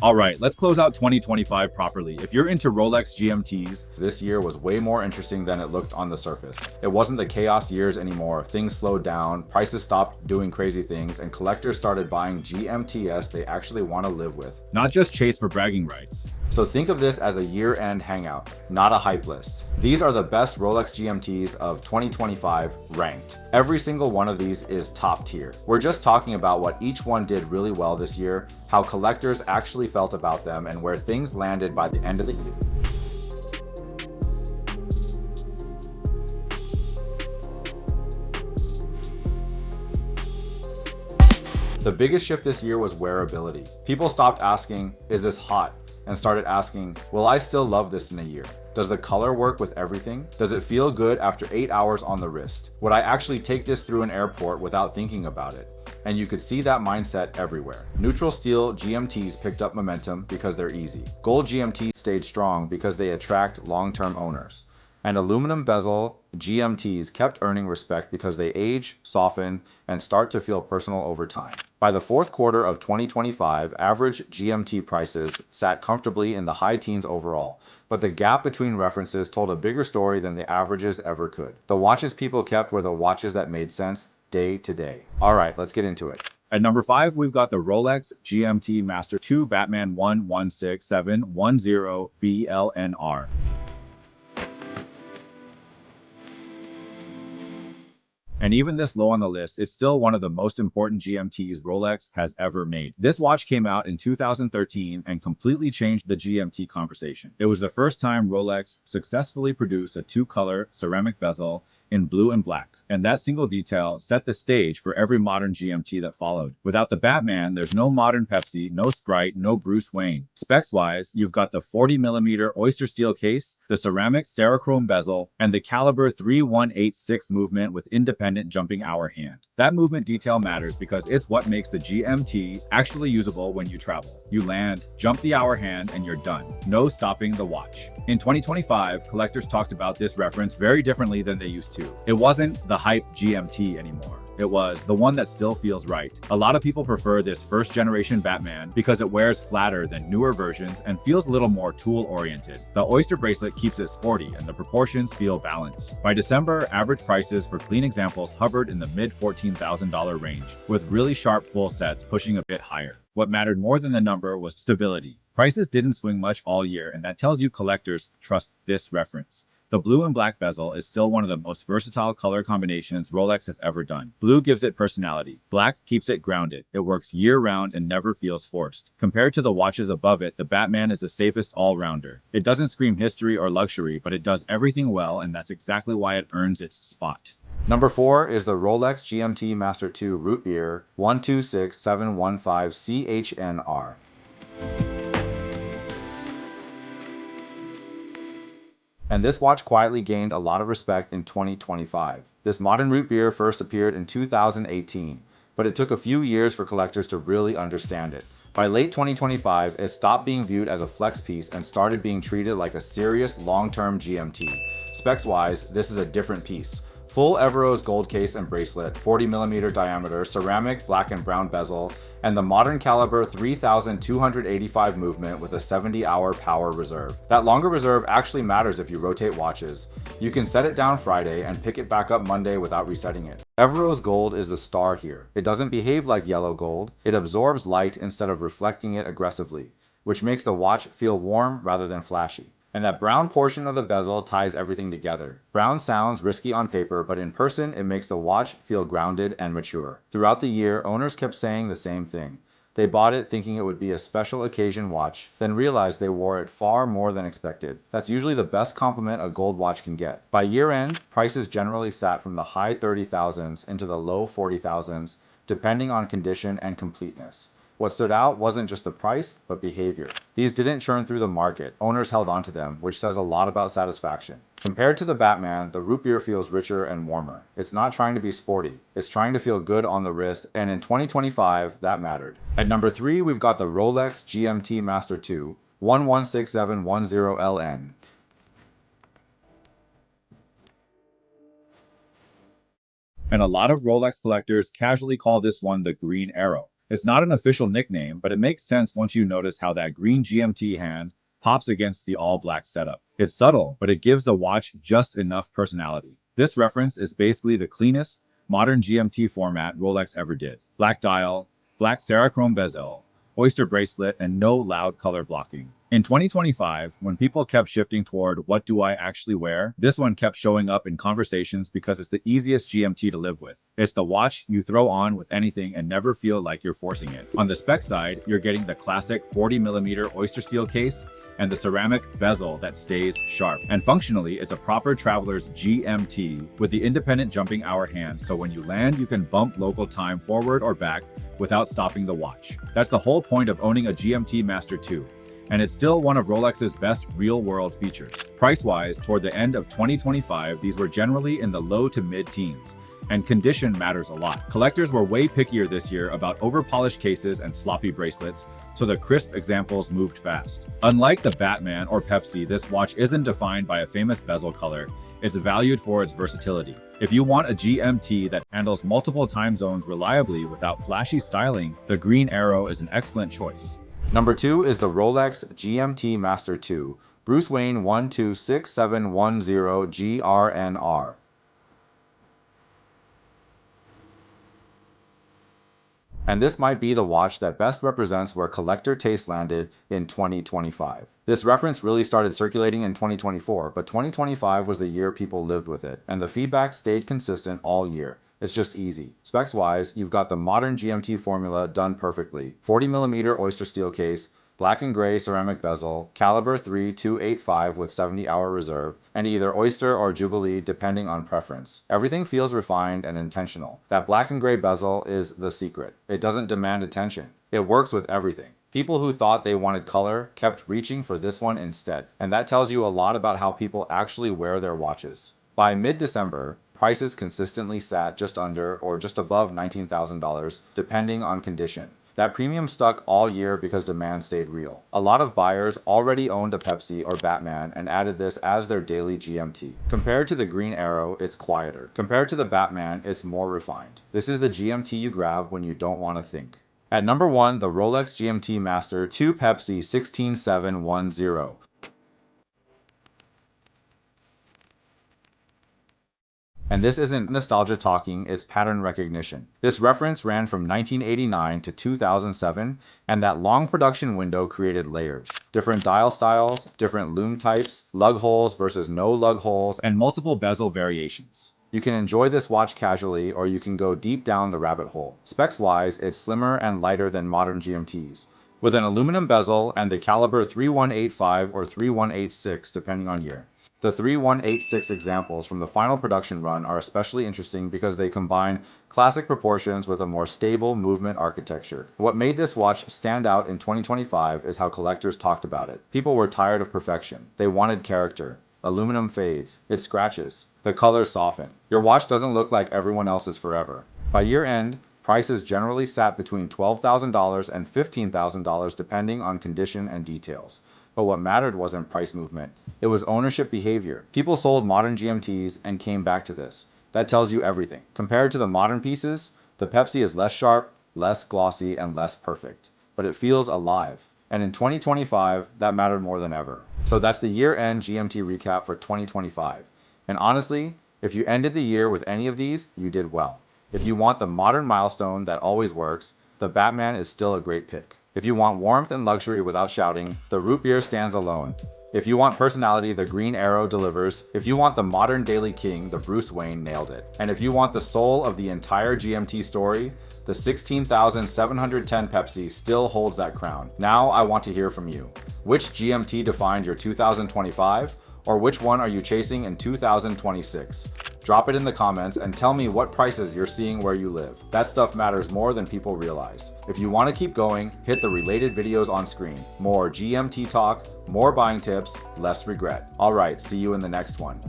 Alright, let's close out 2025 properly. If you're into Rolex GMTs, this year was way more interesting than it looked on the surface. It wasn't the chaos years anymore. Things slowed down, prices stopped doing crazy things, and collectors started buying GMTs they actually want to live with. Not just chase for bragging rights. So think of this as a year-end hangout, not a hype list. These are the best Rolex GMTs of 2025 ranked. Every single one of these is top tier. We're just talking about what each one did really well this year, how collectors actually felt about them, and where things landed by the end of the year. The biggest shift this year was wearability. People stopped asking, "Is this hot?" and started asking, "Will I still love this in a year? Does the color work with everything? Does it feel good after 8 hours on the wrist? Would I actually take this through an airport without thinking about it?" And you could see that mindset everywhere. Neutral steel GMTs picked up momentum because they're easy. Gold GMTs stayed strong because they attract long-term owners. And aluminum bezel GMTs kept earning respect because they age, soften, and start to feel personal over time. By the fourth quarter of 2025, average GMT prices sat comfortably in the high teens overall, but the gap between references told a bigger story than the averages ever could. The watches people kept were the watches that made sense day to day. All right, let's get into it. At number 5, we've got the Rolex GMT Master 2 Batman 116710 BLNR. And even this low on the list, it's still one of the most important GMTs Rolex has ever made. This watch came out in 2013 and completely changed the GMT conversation. It was the first time Rolex successfully produced a two-color ceramic bezel in blue and black, and that single detail set the stage for every modern GMT that followed. Without the Batman, there's no modern Pepsi, no Sprite, no Bruce Wayne. Specs-wise, you've got the 40mm oyster steel case, the ceramic Cerachrome bezel, and the caliber 3186 movement with independent jumping hour hand. That movement detail matters because it's what makes the GMT actually usable when you travel. You land, jump the hour hand, and you're done. No stopping the watch. In 2025, collectors talked about this reference very differently than they used to. It wasn't the hype GMT anymore. It was the one that still feels right. A lot of people prefer this first generation Batman because it wears flatter than newer versions and feels a little more tool oriented. The oyster bracelet keeps it sporty and the proportions feel balanced. By December, average prices for clean examples hovered in the mid $14,000 range, with really sharp full sets pushing a bit higher. What mattered more than the number was stability. Prices didn't swing much all year, and that tells you collectors trust this reference. The blue and black bezel is still one of the most versatile color combinations Rolex has ever done. Blue gives it personality. Black keeps it grounded. It works year-round and never feels forced. Compared to the watches above it, the Batman is the safest all-rounder. It doesn't scream history or luxury, but it does everything well, and that's exactly why it earns its spot. Number 4 is the Rolex GMT Master 2 Root Beer 126715 CHNR. And this watch quietly gained a lot of respect in 2025. This modern root beer first appeared in 2018, but it took a few years for collectors to really understand it. By late 2025, it stopped being viewed as a flex piece and started being treated like a serious long-term GMT. Specs-wise, this is a different piece. Full Everose gold case and bracelet, 40mm diameter, ceramic black and brown bezel, and the modern caliber 3285 movement with a 70-hour power reserve. That longer reserve actually matters if you rotate watches. You can set it down Friday and pick it back up Monday without resetting it. Everose gold is the star here. It doesn't behave like yellow gold. It absorbs light instead of reflecting it aggressively, which makes the watch feel warm rather than flashy. And that brown portion of the bezel ties everything together. Brown sounds risky on paper, but in person, it makes the watch feel grounded and mature. Throughout the year, owners kept saying the same thing. They bought it thinking it would be a special occasion watch, then realized they wore it far more than expected. That's usually the best compliment a gold watch can get. By year end, prices generally sat from the high 30,000s into the low 40,000s, depending on condition and completeness. What stood out wasn't just the price, but behavior. These didn't churn through the market. Owners held onto them, which says a lot about satisfaction. Compared to the Batman, the root beer feels richer and warmer. It's not trying to be sporty. It's trying to feel good on the wrist, and in 2025, that mattered. At number 3, we've got the Rolex GMT Master 2 116710LN. And a lot of Rolex collectors casually call this one the Green Arrow. It's not an official nickname, but it makes sense once you notice how that green GMT hand pops against the all-black setup. It's subtle, but it gives the watch just enough personality. This reference is basically the cleanest, modern GMT format Rolex ever did. Black dial, black Cerachrome bezel, oyster bracelet, and no loud color blocking. In 2025, when people kept shifting toward what do I actually wear, this one kept showing up in conversations because it's the easiest GMT to live with. It's the watch you throw on with anything and never feel like you're forcing it. On the spec side, you're getting the classic 40mm oyster steel case and the ceramic bezel that stays sharp. And functionally, it's a proper traveler's GMT with the independent jumping hour hand, so when you land, you can bump local time forward or back without stopping the watch. That's the whole point of owning a GMT-Master 2. And it's still one of Rolex's best real-world features. Price-wise, toward the end of 2025, these were generally in the low to mid-teens, and condition matters a lot. Collectors were way pickier this year about over-polished cases and sloppy bracelets, so the crisp examples moved fast. Unlike the Batman or Pepsi, this watch isn't defined by a famous bezel color. It's valued for its versatility. If you want a GMT that handles multiple time zones reliably without flashy styling, the green arrow is an excellent choice. Number 2 is the Rolex GMT Master 2, Bruce Wayne 126710 GRNR. And this might be the watch that best represents where collector taste landed in 2025. This reference really started circulating in 2024, but 2025 was the year people lived with it, and the feedback stayed consistent all year. It's just easy. Specs wise, you've got the modern GMT formula done perfectly. 40mm oyster steel case, black and gray ceramic bezel, caliber 3285 with 70-hour reserve, and either oyster or jubilee depending on preference. Everything feels refined and intentional. That black and gray bezel is the secret. It doesn't demand attention. It works with everything. People who thought they wanted color kept reaching for this one instead, and that tells you a lot about how people actually wear their watches. By mid-December, prices consistently sat just under or just above $19,000, depending on condition. That premium stuck all year because demand stayed real. A lot of buyers already owned a Pepsi or Batman and added this as their daily GMT. Compared to the Green Arrow, it's quieter. Compared to the Batman, it's more refined. This is the GMT you grab when you don't want to think. At number 1, the Rolex GMT Master 2 Pepsi 16710. And this isn't nostalgia talking, it's pattern recognition. This reference ran from 1989 to 2007, and that long production window created layers. Different dial styles, different lume types, lug holes versus no lug holes, And multiple bezel variations. You can enjoy this watch casually, or you can go deep down the rabbit hole. Specs-wise, it's slimmer and lighter than modern GMTs, with an aluminum bezel and the caliber 3185 or 3186 depending on year. The 3186 examples from the final production run are especially interesting because they combine classic proportions with a more stable movement architecture. What made this watch stand out in 2025 is how collectors talked about it. People were tired of perfection. They wanted character. Aluminum fades. It scratches. The colors soften. Your watch doesn't look like everyone else's forever. By year end, prices generally sat between $12,000 and $15,000 depending on condition and details. But what mattered wasn't price movement. It was ownership behavior. People sold modern GMTs and came back to this. That tells you everything. Compared to the modern pieces, the Pepsi is less sharp, less glossy, and less perfect. But it feels alive. And in 2025, that mattered more than ever. So that's the year-end GMT recap for 2025. And honestly, if you ended the year with any of these, you did well. If you want the modern milestone that always works, the Batman is still a great pick. If you want warmth and luxury without shouting, the root beer stands alone. If you want personality, the Green Arrow delivers. If you want the modern daily king, the Bruce Wayne nailed it. And if you want the soul of the entire GMT story, the 16,710 Pepsi still holds that crown. Now I want to hear from you. Which GMT defined your 2025? Or which one are you chasing in 2026? Drop it in the comments and tell me what prices you're seeing where you live. That stuff matters more than people realize. If you want to keep going, hit the related videos on screen. More GMT talk, more buying tips, less regret. Alright, see you in the next one.